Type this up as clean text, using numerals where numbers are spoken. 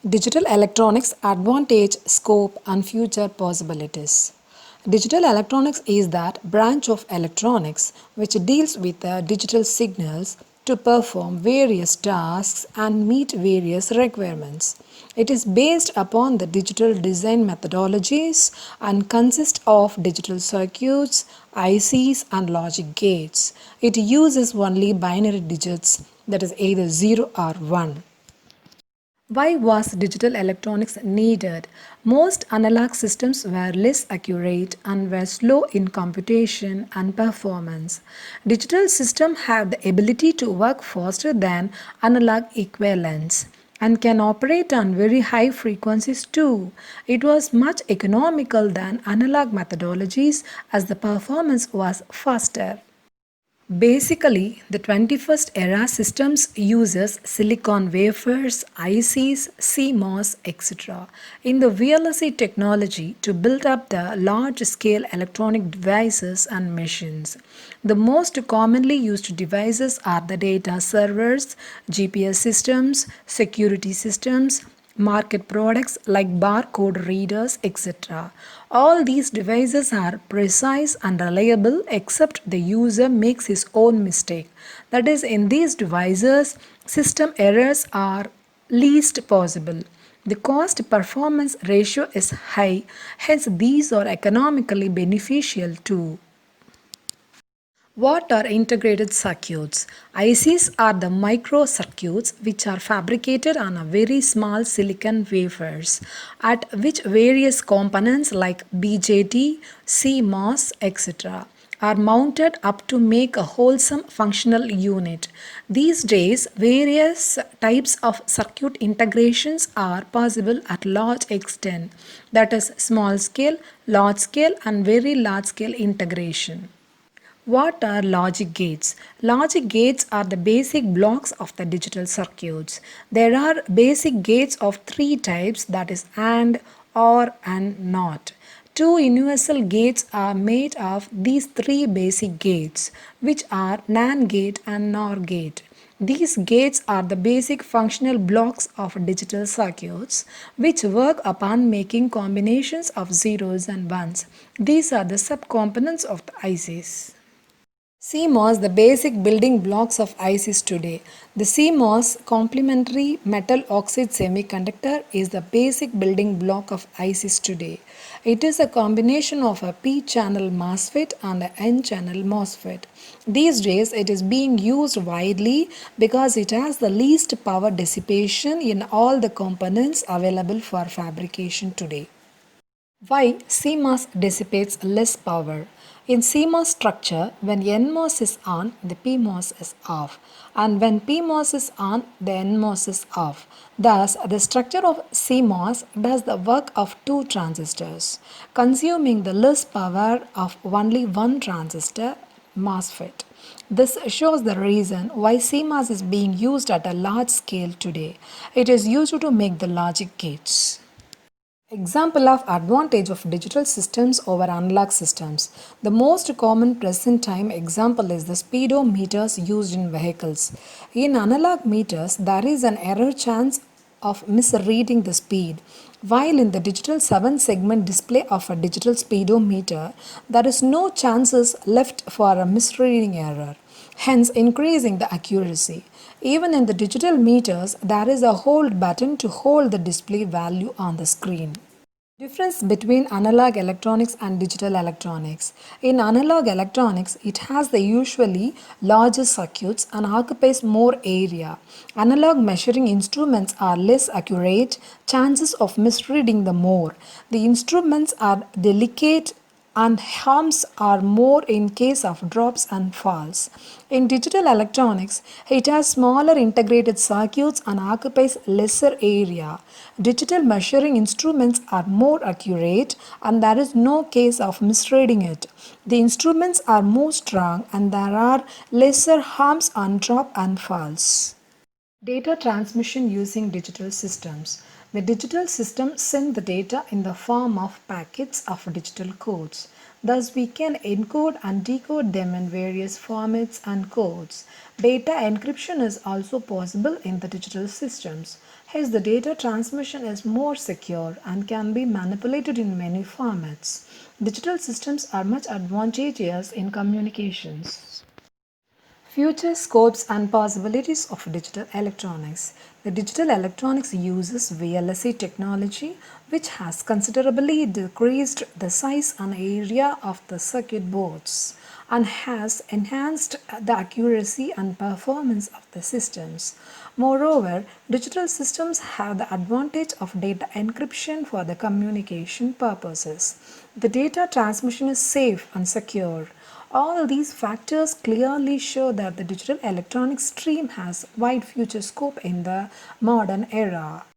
Digital electronics advantage, scope, and future possibilities. Digital electronics is that branch of electronics which deals with the digital signals to perform various tasks and meet various requirements. It is based upon the digital design methodologies and consists of digital circuits, ICs, and logic gates. It uses only binary digits, that is either 0 or 1. Why was digital electronics needed? Most analog systems were less accurate and were slow in computation and performance. Digital systems have the ability to work faster than analog equivalents and can operate on very high frequencies too. It was much economical than analog methodologies as the performance was faster. Basically, the 21st era systems uses silicon wafers, ICs, CMOS, etc. in the VLSI technology to build up the large-scale electronic devices and machines. The most commonly used devices are the data servers, GPS systems, security systems, market products like barcode readers, etc. All these devices are precise and reliable except the user makes his own mistake. That is, in these devices, system errors are least possible. The cost performance ratio is high, hence, these are economically beneficial too. What are integrated circuits? ICs are the microcircuits which are fabricated on a very small silicon wafers at which various components like BJT, CMOS, etc. are mounted up to make a wholesome functional unit. These days, various types of circuit integrations are possible at large extent, that is, small scale, large scale, and very large scale integration. What are logic gates? Logic gates are the basic blocks of the digital circuits. There are basic gates of three types, that is AND, OR, and NOT. Two universal gates are made of these three basic gates, which are NAND gate and NOR gate. These gates are the basic functional blocks of digital circuits which work upon making combinations of zeros and ones. These are the subcomponents of the ICs. CMOS, the basic building blocks of ICs today. The CMOS complementary metal oxide semiconductor is the basic building block of ICs today. It is a combination of a P-channel MOSFET and an N-channel MOSFET. These days, it is being used widely because it has the least power dissipation in all the components available for fabrication today. Why CMOS dissipates less power? In CMOS structure, when NMOS is on, the PMOS is off, and when PMOS is on, the NMOS is off. Thus, the structure of CMOS does the work of two transistors, consuming the less power of only one transistor, MOSFET. This shows the reason why CMOS is being used at a large scale today. It is used to make the logic gates. Example of advantage of digital systems over analog systems. The most common present time example is the speedometers used in vehicles. In analog meters, there is an error chance of misreading the speed. While in the digital 7 segment display of a digital speedometer, there is no chances left for a misreading error, hence increasing the accuracy. Even in the digital meters, there is a hold button to hold the display value on the screen. Difference between analog electronics and digital electronics. In analog electronics, it has the usually larger circuits and occupies more area. Analog measuring instruments are less accurate, chances of misreading the more. The instruments are delicate and harms are more in case of drops and falls. In digital electronics, it has smaller integrated circuits and occupies lesser area. Digital measuring instruments are more accurate and there is no case of misreading it. The instruments are more strong and there are lesser harms on drop and falls. Data transmission using digital systems. The digital systems send the data in the form of packets of digital codes. Thus, we can encode and decode them in various formats and codes. Data encryption is also possible in the digital systems. Hence, the data transmission is more secure and can be manipulated in many formats. Digital systems are much advantageous in communications. Future scopes and possibilities of digital electronics. The digital electronics uses VLSI technology, which has considerably decreased the size and area of the circuit boards and has enhanced the accuracy and performance of the systems. Moreover, digital systems have the advantage of data encryption for the communication purposes. The data transmission is safe and secure. All these factors clearly show that the digital electronics stream has wide future scope in the modern era.